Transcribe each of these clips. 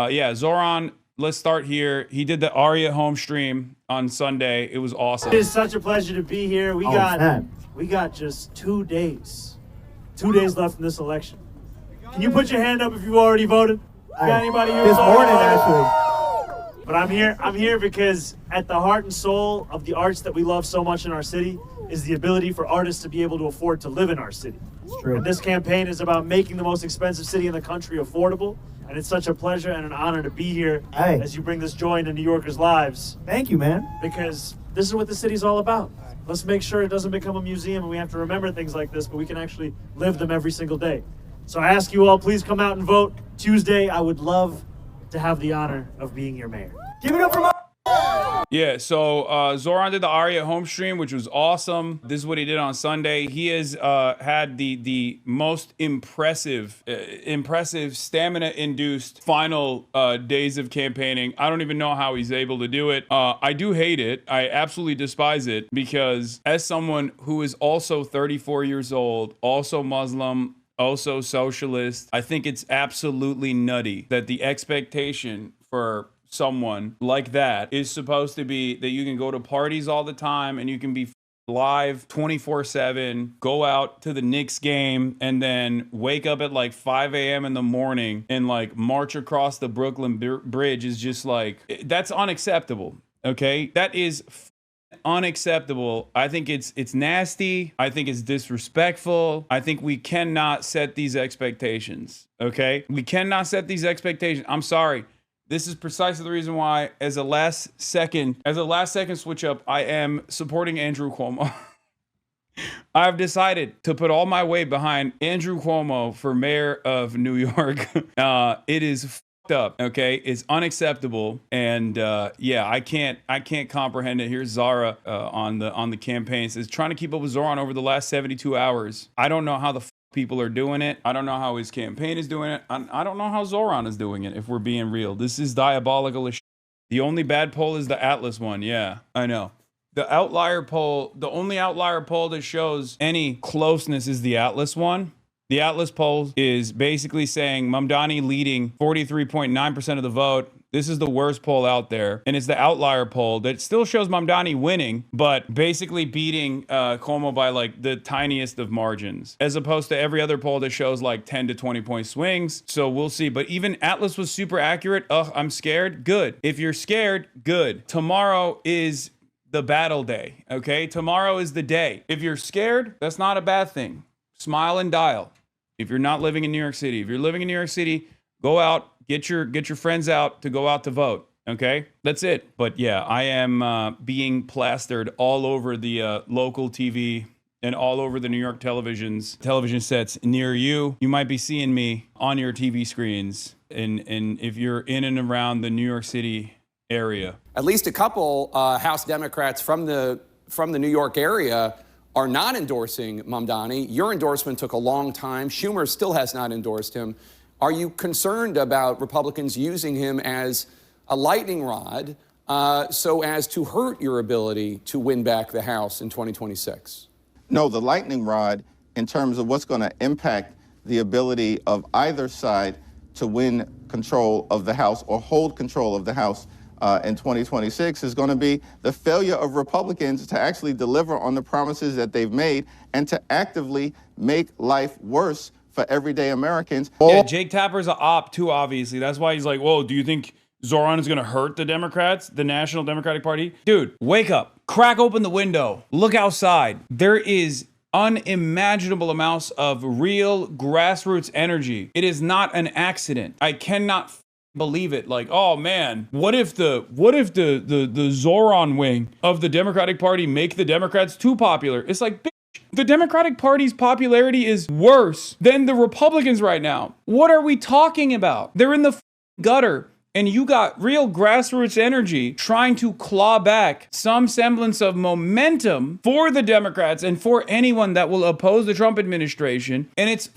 Yeah, Zohran, let's start here. He did the Aria home stream on Sunday. It was awesome. It is such a pleasure to be here. We got just 2 days. 2 days left in this election. Can you put your hand up if you've already voted? Got anybody here? This morning, actually. But I'm here because at the heart and soul of the arts that we love so much in our city is the ability for artists to be able to afford to live in our city. It's true. And this campaign is about making the most expensive city in the country affordable. And it's such a pleasure and an honor to be here as you bring this joy into New Yorkers' lives. Thank you, man. Because this is what the city's all about. Let's make sure it doesn't become a museum and we have to remember things like this, but we can actually live them every single day. So I ask you all, please come out and vote. Tuesday, I would love to have the honor of being your mayor. Give it up for my... Yeah, so Zohran did the Aria home stream, which was awesome. This is what he did on Sunday. He has had the most impressive stamina-induced final days of campaigning. I don't even know how he's able to do it. I do hate it. I absolutely despise it because as someone who is also 34 years old, also Muslim, also socialist, I think it's absolutely nutty that the expectation for someone like that is supposed to be that you can go to parties all the time and you can be live 24/7, go out to the Knicks game and then wake up at like 5 a.m. in the morning and like march across the Brooklyn Bridge is just like, that's unacceptable. Okay, that is unacceptable. I think it's nasty. I think it's disrespectful. I think we cannot set these expectations. Okay, we cannot set these expectations. I'm sorry. This is precisely the reason why, as a last second switch up, I am supporting Andrew Cuomo. I've decided to put all my weight behind Andrew Cuomo for mayor of New York. It is fucked up, okay? It's unacceptable, and yeah, I can't comprehend it. Here's Zara on the campaign. It says trying to keep up with Zohran over the last 72 hours. I don't know how the people are doing it. I don't know how his campaign is doing it. I don't know how Zohran is doing it, if we're being real. This is diabolical as shit. The only bad poll is the Atlas one. Yeah, I know. The outlier poll, the only outlier poll that shows any closeness is the Atlas one. The Atlas poll is basically saying MAMDANI leading 43.9% of the vote. This is the worst poll out there. And it's the outlier poll that still shows MAMDANI winning, but basically beating Cuomo by like the tiniest of margins, as opposed to every other poll that shows like 10 to 20 point swings. So we'll see. But even Atlas was super accurate. Ugh, I'm scared. Good. If you're scared, good. Tomorrow is the battle day. Okay. Tomorrow is the day. If you're scared, that's not a bad thing. Smile and dial. If you're not living in New York City, if you're living in New York City, go out, get your friends out to go out to vote. Okay, that's it. But yeah, I am being plastered all over the local TV and all over the New York television sets near you. You might be seeing me on your TV screens, and if you're in and around the New York City area. At least a couple House Democrats from the New York area are not endorsing MAMDANI. Your endorsement took a long time. Schumer still has not endorsed him. Are you concerned about Republicans using him as a lightning rod so as to hurt your ability to win back the House in 2026? No, the lightning rod in terms of what's going to impact the ability of either side to win control of the House or hold control of the House in 2026 is going to be the failure of Republicans to actually deliver on the promises that they've made and to actively make life worse for everyday Americans. Yeah, Jake Tapper's an op too, obviously. That's why he's like, whoa, do you think Zohran is going to hurt the Democrats, the National Democratic Party? Dude, wake up. Crack open the window. Look outside. There is unimaginable amounts of real grassroots energy. It is not an accident. I cannot believe it. Like, oh man, what if the Zohran wing of the Democratic Party make the Democrats too popular? It's like, bitch, the Democratic Party's popularity is worse than the Republicans right now. What are we talking about? They're in the gutter. And you got real grassroots energy trying to claw back some semblance of momentum for the Democrats and for anyone that will oppose the Trump administration. And it's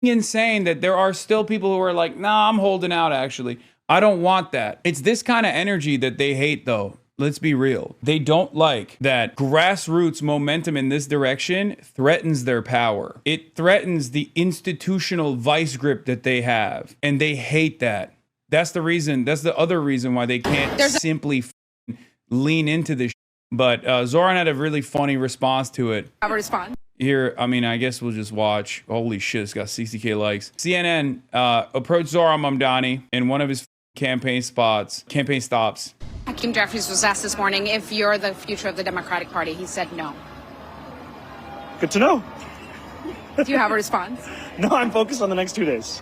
insane that there are still people who are like, nah, I'm holding out, actually. I don't want that. It's this kind of energy that they hate, though. Let's be real. They don't like that grassroots momentum in this direction threatens their power. It threatens the institutional vice grip that they have. And they hate that. That's the reason. That's the other reason why they can't simply lean into this. But Zohran had a really funny response to it. Have a response. Here, I mean, I guess we'll just watch. Holy shit, it's got 60K likes. CNN approached Zohran Mamdani in one of his campaign stops. Hakeem Jeffries was asked this morning if you're the future of the Democratic Party. He said no. Good to know. Do you have a response? No, I'm focused on the next 2 days.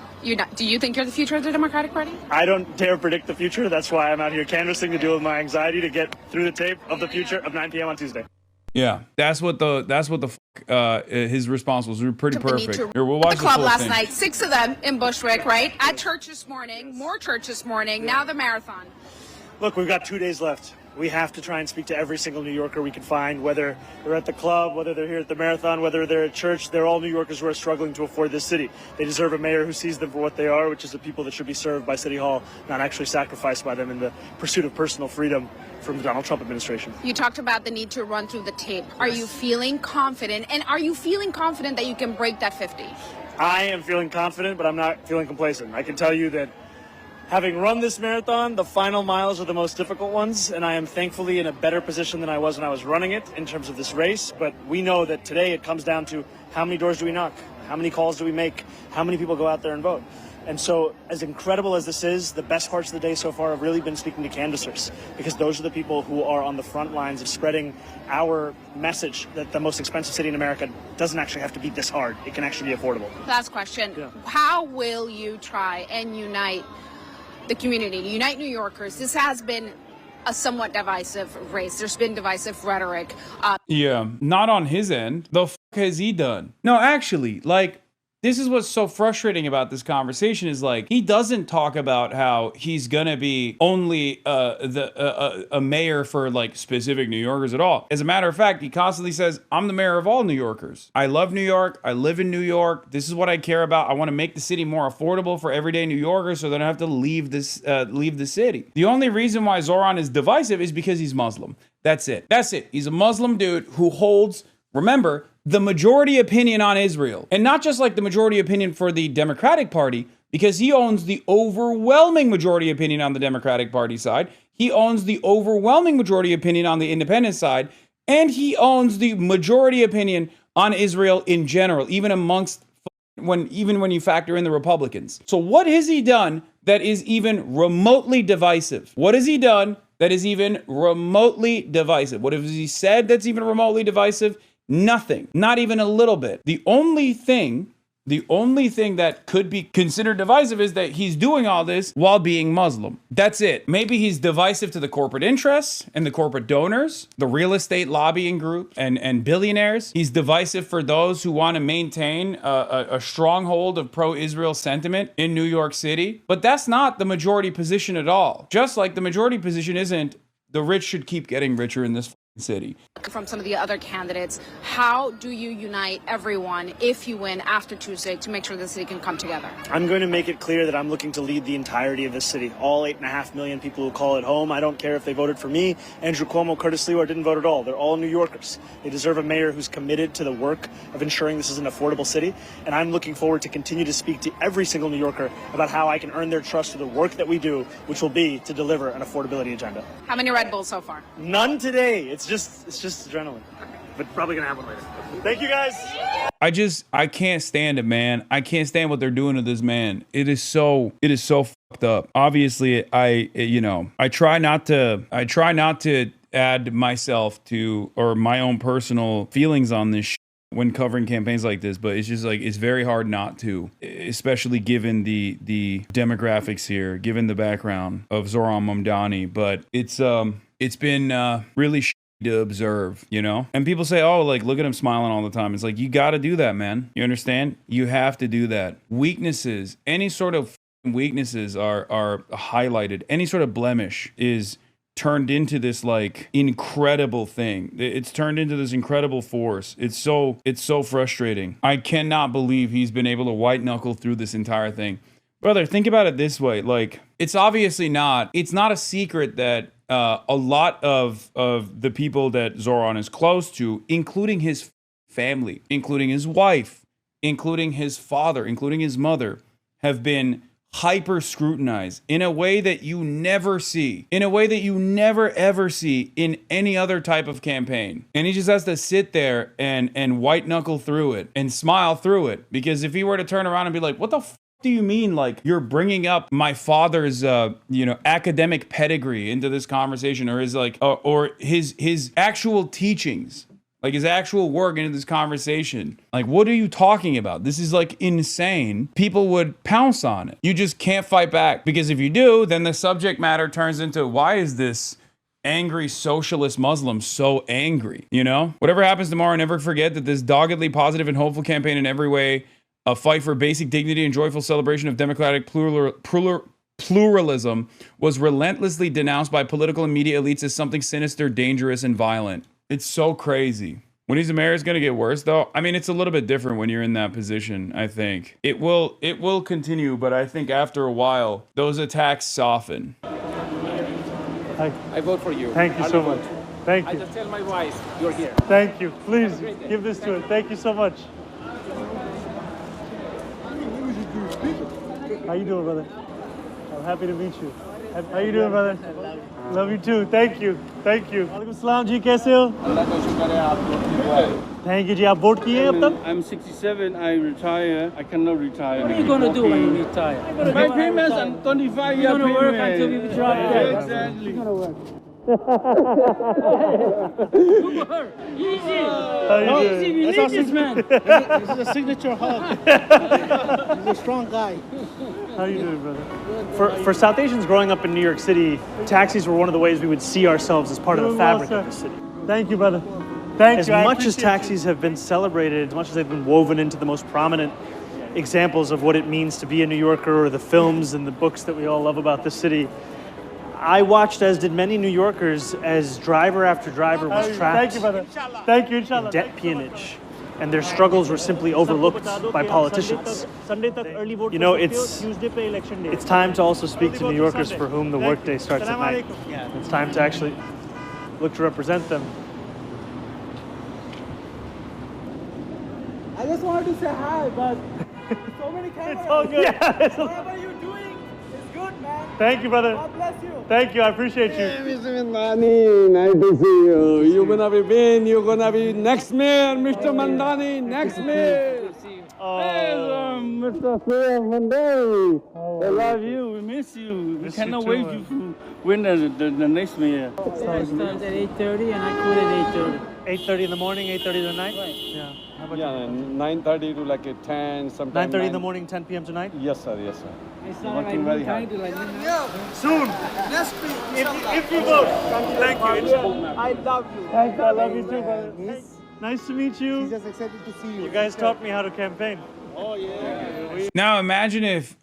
Do you think you're the future of the Democratic Party? I don't dare predict the future. That's why I'm out here canvassing to deal with my anxiety to get through the tape of the future of 9 p.m. on Tuesday. Yeah, that's what his response was. Pretty perfect. Here, we'll watch the club last thing. night. 6 of them in Bushwick, right? At church this morning. More church this morning. Now the marathon. Look, we've got 2 days left. We have to try and speak to every single New Yorker we can find, whether they're at the club, whether they're here at the marathon, whether they're at church. They're all New Yorkers who are struggling to afford this city. They deserve a mayor who sees them for what they are, which is the people that should be served by City Hall, not actually sacrificed by them in the pursuit of personal freedom from the Donald Trump administration. You talked about the need to run through the tape. Are you feeling confident? And are you feeling confident that you can break that 50? I am feeling confident, but I'm not feeling complacent. I can tell you that having run this marathon, the final miles are the most difficult ones, and I am thankfully in a better position than I was when I was running it in terms of this race. But we know that today it comes down to how many doors do we knock? How many calls do we make? How many people go out there and vote? And so, as incredible as this is, the best parts of the day so far have really been speaking to canvassers, because those are the people who are on the front lines of spreading our message that the most expensive city in America doesn't actually have to be this hard. It can actually be affordable. Last question. Yeah. How will you try and unite the community, unite New Yorkers? This has been a somewhat divisive race. There's been divisive rhetoric. Yeah, not on his end. The fuck has he done? No, actually, like, this is what's so frustrating about this conversation is, like, he doesn't talk about how he's gonna be only a mayor for, like, specific New Yorkers at all. As a matter of fact, he constantly says, I'm the mayor of all New Yorkers. I love New York. I live in New York. This is what I care about. I want to make the city more affordable for everyday New Yorkers so they don't have to leave the city. The only reason why Zohran is divisive is because he's Muslim. That's it. That's it. He's a Muslim dude who holds, remember, the majority opinion on Israel. And not just like the majority opinion for the Democratic Party, because he owns the overwhelming majority opinion on the Democratic Party side. He owns the overwhelming majority opinion on the independent side. And he owns the majority opinion on Israel in general, even when you factor in the Republicans. So what has he done that is even remotely divisive? What has he done that is even remotely divisive? What has he said that's even remotely divisive? Nothing. Not even a little bit. The only thing that could be considered divisive is that he's doing all this while being Muslim. That's it. Maybe he's divisive to the corporate interests and the corporate donors, the real estate lobbying group and billionaires. He's divisive for those who want to maintain a stronghold of pro-Israel sentiment in New York City. But that's not the majority position at all. Just like the majority position isn't the rich should keep getting richer in this city. From some of the other candidates, how do you unite everyone if you win after Tuesday to make sure the city can come together? I'm going to make it clear that I'm looking to lead the entirety of this city. All 8.5 million people who call it home. I don't care if they voted for me, Andrew Cuomo, Curtis Lee, or didn't vote at all. They're all New Yorkers. They deserve a mayor who's committed to the work of ensuring this is an affordable city. And I'm looking forward to continue to speak to every single New Yorker about how I can earn their trust through the work that we do, which will be to deliver an affordability agenda. How many Red Bulls so far? None today. It's just adrenaline. But probably gonna have one later. Thank you, guys. I can't stand it, man. I can't stand what they're doing to this man. It is so fucked up. Obviously, I try not to add myself to or my own personal feelings on this when covering campaigns like this, but it's just like it's very hard not to, especially given the demographics here, given the background of Zohran Mamdani. But it's been really to observe, you know? And people say, oh, like, look at him smiling all the time. It's like, you got to do that, man. You understand? You have to do that. Weaknesses, any sort of weaknesses are highlighted. Any sort of blemish is turned into this like incredible thing. It's turned into this incredible force. It's so frustrating. I cannot believe he's been able to white knuckle through this entire thing. Brother, think about it this way. Like, it's not a secret that a lot of the people that Zohran is close to, including his family, including his wife, including his father, including his mother, have been hyper scrutinized in a way that you never see, in a way that you never ever see in any other type of campaign. And he just has to sit there and white knuckle through it and smile through it. Because if he were to turn around and be like, what the f do you mean, like, you're bringing up my father's academic pedigree into this conversation, or his like or his actual teachings, like his actual work into this conversation? Like, what are you talking about? This is like insane. People would pounce on it. You just can't fight back, because if you do, then the subject matter turns into, why is this angry socialist Muslim so angry? You know, whatever happens tomorrow, never forget that this doggedly positive and hopeful campaign in every way, a fight for basic dignity and joyful celebration of democratic pluralism, was relentlessly denounced by political and media elites as something sinister, dangerous, and violent. It's so crazy. When he's a mayor, it's going to get worse, though. I mean, it's a little bit different when you're in that position, I think. It will continue, but I think after a while, those attacks soften. I vote for you. Thank you so much. Thank I you. just tell my wife you're here. Thank you. Please give this to her. Thank you so much. How you doing, brother? I'm happy to meet you. How you doing, brother? Love you too. Thank you. Thank you. Walaikum salam ji, kaise ho? Thank you ji. आप vote किए अब तक? I'm 67. I retire. I cannot retire. What are you gonna do when you retire? My payments and 25 year You're gonna work payment. until you retire. Yeah, exactly. You're gonna work. Easy. How you Easy. doing? We need this man. This is a signature hug. He's a strong guy. How you doing, brother? For South Asians growing up in New York City, taxis were one of the ways we would see ourselves as part of the fabric of the city. Thank you, brother. Thank you. As much as taxis have been celebrated, as much as they've been woven into the most prominent examples of what it means to be a New Yorker, or the films and the books that we all love about this city, I watched, as did many New Yorkers, as driver after driver was trapped. Thank you, brother. Thank you, inshallah. In debt peonage, and their struggles were simply overlooked by politicians. You know, it's time to also speak to New Yorkers for whom the workday starts at night. It's time to actually look to represent them. I just wanted to say hi, but so many cameras. It's all good. Whatever you're doing is good, man. Thank you, brother. God bless you. Thank you. I appreciate you. Mr. Mandani, nice to see you. You're gonna be win. You're gonna be next mayor, Mr. Mandani, next mayor. Hey, Mr. Mandani. I love you. We miss you. We cannot wait you to win the next mayor. I started at 8:30 and I quit at 8:30. 8:30 in the morning, 8:30 at night? Right. Yeah. How about Yeah, 9:30 to like 10, sometimes 9:30 in the morning, 10 p.m. tonight? Yes, sir. Yes, sir. I started Working very hard. to like midnight. Soon. If you vote. Thank you. Inshallah. I love you. Thank you. I love you too, brother. Nice to meet you. Just excited to see you. You guys taught me how to campaign. Now imagine if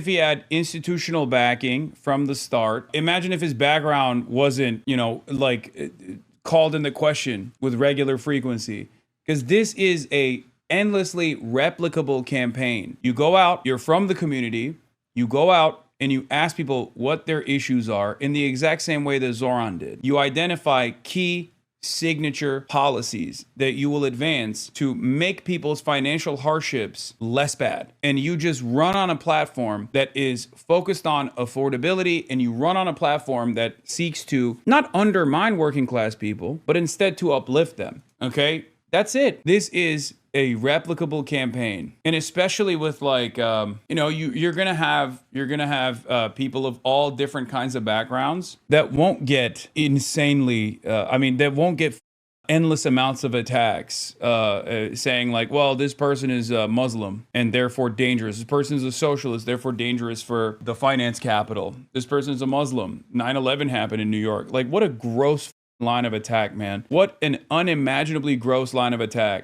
he had institutional backing from the start. Imagine if his background wasn't, called into question with regular frequency. Because this is a endlessly replicable campaign. You go out, you're from the community, you go out and you ask people what their issues are in the exact same way that ZOHRAN did. You identify key signature policies that you will advance to make people's financial hardships less bad. And you just run on a platform that is focused on affordability, and you run on a platform that seeks to not undermine working class people, but instead to uplift them. Okay? That's it. This is a replicable campaign, and especially with you're gonna have people of all different kinds of backgrounds that won't get insanely. That won't get endless amounts of attacks saying like, well, this person is Muslim and therefore dangerous. This person is a socialist, therefore dangerous for the finance capital. This person is a Muslim. 9/11 happened in New York. Like, what a gross line of attack, man. What an unimaginably gross line of attack.